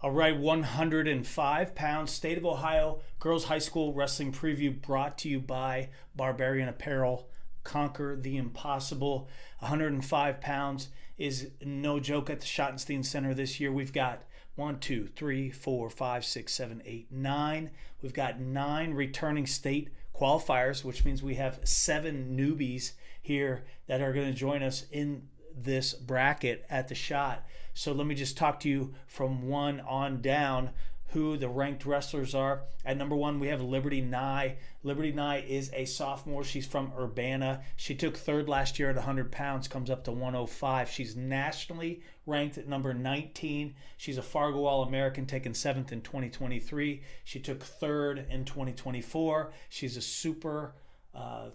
All right, 105 pounds, State of Ohio Girls High School Wrestling Preview brought to you by Barbarian Apparel. Conquer the impossible. 105 pounds is no joke at the Schottenstein Center this year. We've got 1, 2, 3, 4, 5, 6, 7, 8, 9. We've got 9 returning state qualifiers, which means we have 7 newbies here that are going to join us in this bracket at the Shot. So let me just talk to you from 1 on down who the ranked wrestlers are. At number 1, we have Liberty Nye. Liberty Nye is a sophomore. She's from Urbana. She took 3rd last year at 100 pounds, comes up to 105. She's nationally ranked at number 19. She's a Fargo All-American, taken 7th in 2023. She took 3rd in 2024. She's a Super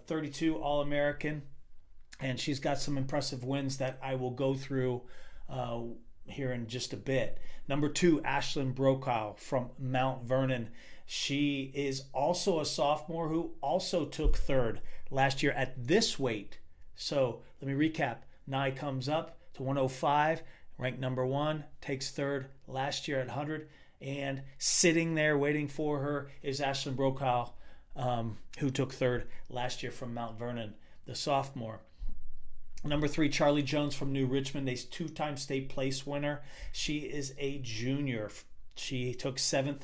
32 All-American, and she's got some impressive wins that I will go through here in just a bit. Number 2, Ashlyn Brokaw from Mount Vernon. She is also a sophomore who also took 3rd last year at this weight. So let me recap. Nye comes up to 105, ranked number 1, takes 3rd last year at 100, and sitting there waiting for her is Ashlyn Brokaw, who took 3rd last year from Mount Vernon, the sophomore. Number 3, Charlie Jones from New Richmond, a 2-time state place winner. She is a junior. She took 7th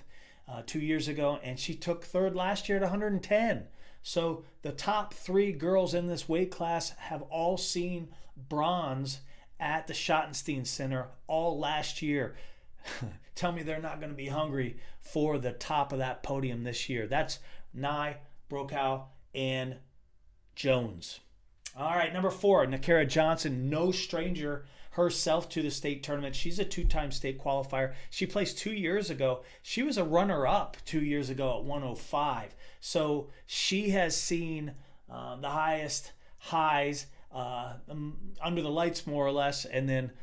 2 years ago, and she took 3rd last year at 110. So the top 3 girls in this weight class have all seen bronze at the Schottenstein Center all last year. Tell me they're not going to be hungry for the top of that podium this year. That's Nye, Brokaw, and Jones. All right, number 4, Nakara Johnson, no stranger herself to the state tournament. She's a 2-time state qualifier. She placed 2 years ago. She was a runner-up 2 years ago at 105. So she has seen the highest highs under the lights, more or less, and then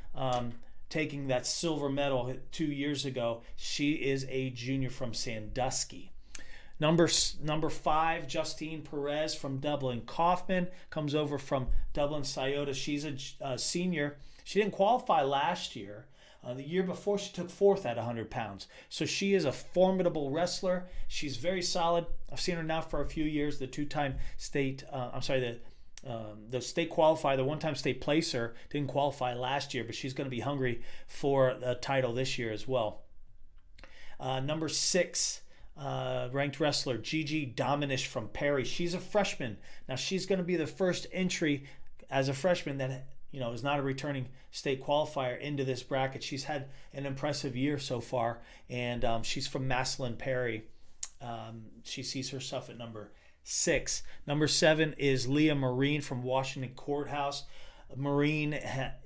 taking that silver medal 2 years ago. She is a junior from Sandusky. Number 5, Justine Perez from Dublin. Kaufman comes over from Dublin Scioto. She's a senior. She didn't qualify last year. The year before, she took 4th at 100 pounds. So she is a formidable wrestler. She's very solid. I've seen her now for a few years. The 2-time state, the state qualifier, the 1-time state placer, didn't qualify last year, but she's going to be hungry for the title this year as well. Number 6, ranked wrestler Gigi Dominish from Perry. She's a freshman. Now she's going to be the first entry as a freshman that is not a returning state qualifier into this bracket. She's had an impressive year so far, and she's from Massillon Perry. She sees herself at number 6. Number 7 is Leah Marine from Washington Courthouse. Marine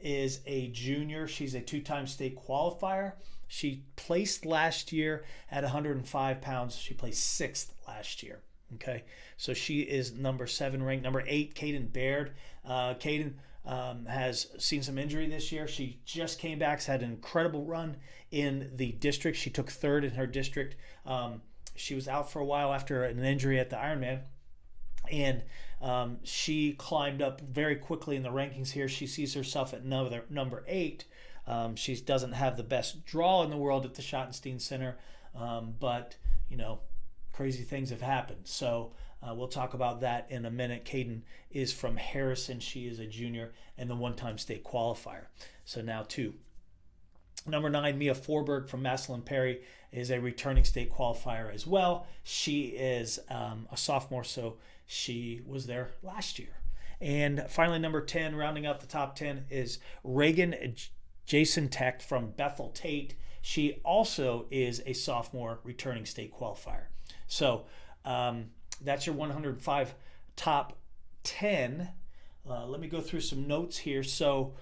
is a junior. She's a 2-time state qualifier. She placed last year at 105 pounds. She placed 6th last year. Okay, so she is number 7 ranked. Number 8, Caden Baird. Caden has seen some injury this year. She just came back, had an incredible run in the district. She took 3rd in her district. She was out for a while after an injury at the Ironman, and she climbed up very quickly in the rankings here. She sees herself at number 8. She doesn't have the best draw in the world at the Schottenstein Center, but crazy things have happened. So we'll talk about that in a minute. Caden is from Harrison. She is a junior and the 1-time state qualifier. So now 2. Number 9, Mia Forberg from Massillon Perry is a returning state qualifier as well. She is a sophomore, so she was there last year. And finally, number 10, rounding out the top 10, is Reagan Jason Tech from Bethel Tate. She also is a sophomore returning state qualifier. So that's your 105 top 10. Let me go through some notes here. So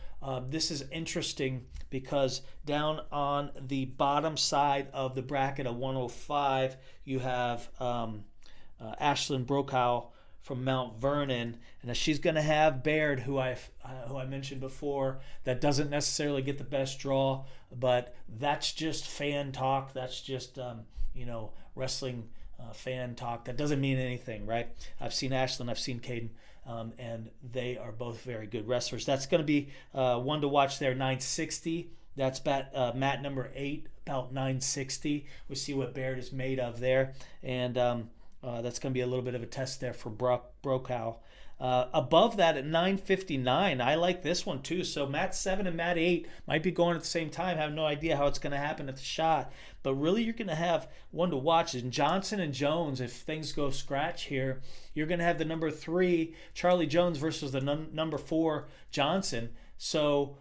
this is interesting because down on the bottom side of the bracket of 105, you have Ashlyn Brokaw from Mount Vernon, and she's going to have Baird, who I mentioned before, that doesn't necessarily get the best draw, but that's just fan talk. That's just wrestling fan talk. That doesn't mean anything, right? I've seen Ashlyn, I've seen Caden, and they are both very good wrestlers. That's going to be one to watch there. 960 That's mat number 8, about 960. We see what Baird is made of there, and that's going to be a little bit of a test there for Brokaw. Above that at 959, I like this one too. So mat 7 and mat 8 might be going at the same time. I have no idea how it's going to happen at the shot, but really you're going to have one to watch. And Johnson and Jones, if things go scratch here, you're going to have the number 3 Charlie Jones versus the number 4 Johnson. So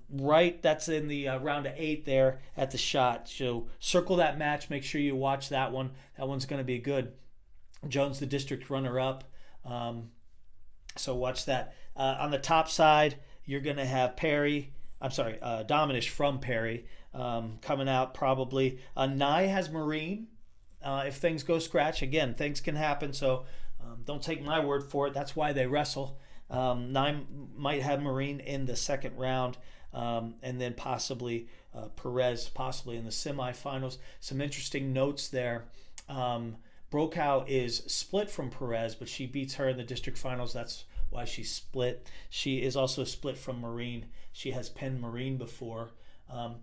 right, that's in the round of 8 there at the shot. So circle that match. Make sure you watch that one. That one's going to be good. Jones, the district runner-up. So watch that. On the top side, you're going to have Dominish from Perry coming out probably. Nye has Marine. If things go scratch, again, things can happen. So don't take my word for it. That's why they wrestle. Nye might have Marine in the second round. And then possibly Perez, possibly in the semifinals. Some interesting notes there. Brokaw is split from Perez, but she beats her in the district finals. That's why she's split. She is also split from Marine. She has penned Marine before.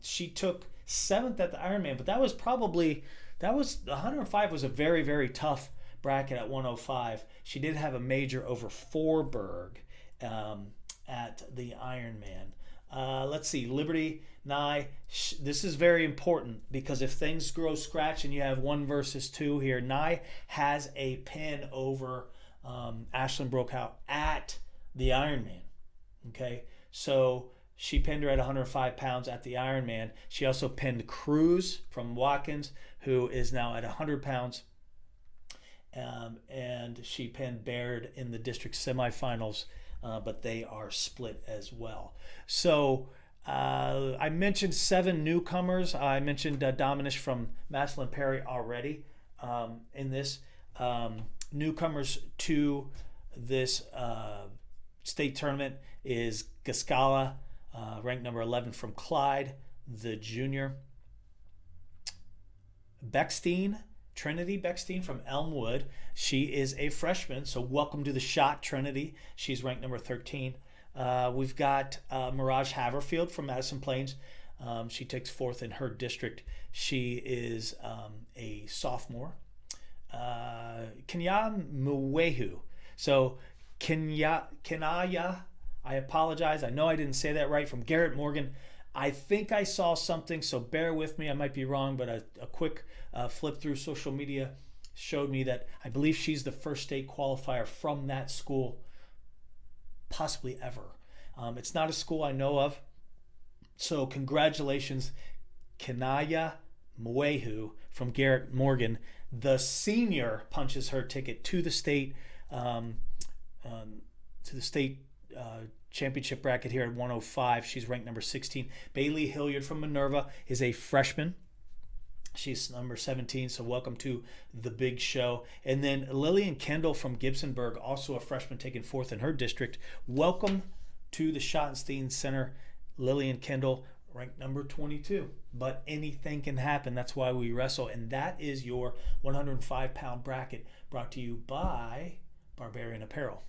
She took 7th at the Ironman, but that was 105 was a very, very tough bracket at 105. She did have a major over Forberg at the Ironman. Let's see, Liberty, Nye. This is very important because if things grow scratch and you have 1 versus 2 here, Nye has a pin over Ashlyn Brokaw at the Ironman. Okay, so she pinned her at 105 pounds at the Ironman. She also pinned Cruz from Watkins, who is now at 100 pounds. And she pinned Baird in the district semifinals. But they are split as well. So I mentioned 7 newcomers. I mentioned Dominish from Massillon Perry already in this. Newcomers to this state tournament is Gascala, ranked number 11 from Clyde, the junior. Trinity Beckstein from Elmwood. She is a freshman, so welcome to the shot, Trinity. She's ranked number 13. We've got Mirage Haverfield from Madison Plains. She takes 4th in her district. She is a sophomore. Kenya Mwehu. So Kenaya, I apologize. I know I didn't say that right, from Garrett Morgan. I think I saw something, so bear with me. I might be wrong, but a quick flip through social media showed me that I believe she's the first state qualifier from that school, possibly ever. It's not a school I know of, so congratulations, Kenaya Mwehu from Garrett Morgan. The senior punches her ticket to the state championship bracket here at 105. She's ranked number 16. Bailey Hilliard from Minerva is a freshman. She's number 17, so welcome to the big show. And then Lillian Kendall from Gibsonburg, also a freshman, taking 4th in her district. Welcome to the Schottenstein Center. Lillian Kendall, ranked number 22. But anything can happen. That's why we wrestle. And that is your 105-pound bracket, brought to you by Barbarian Apparel.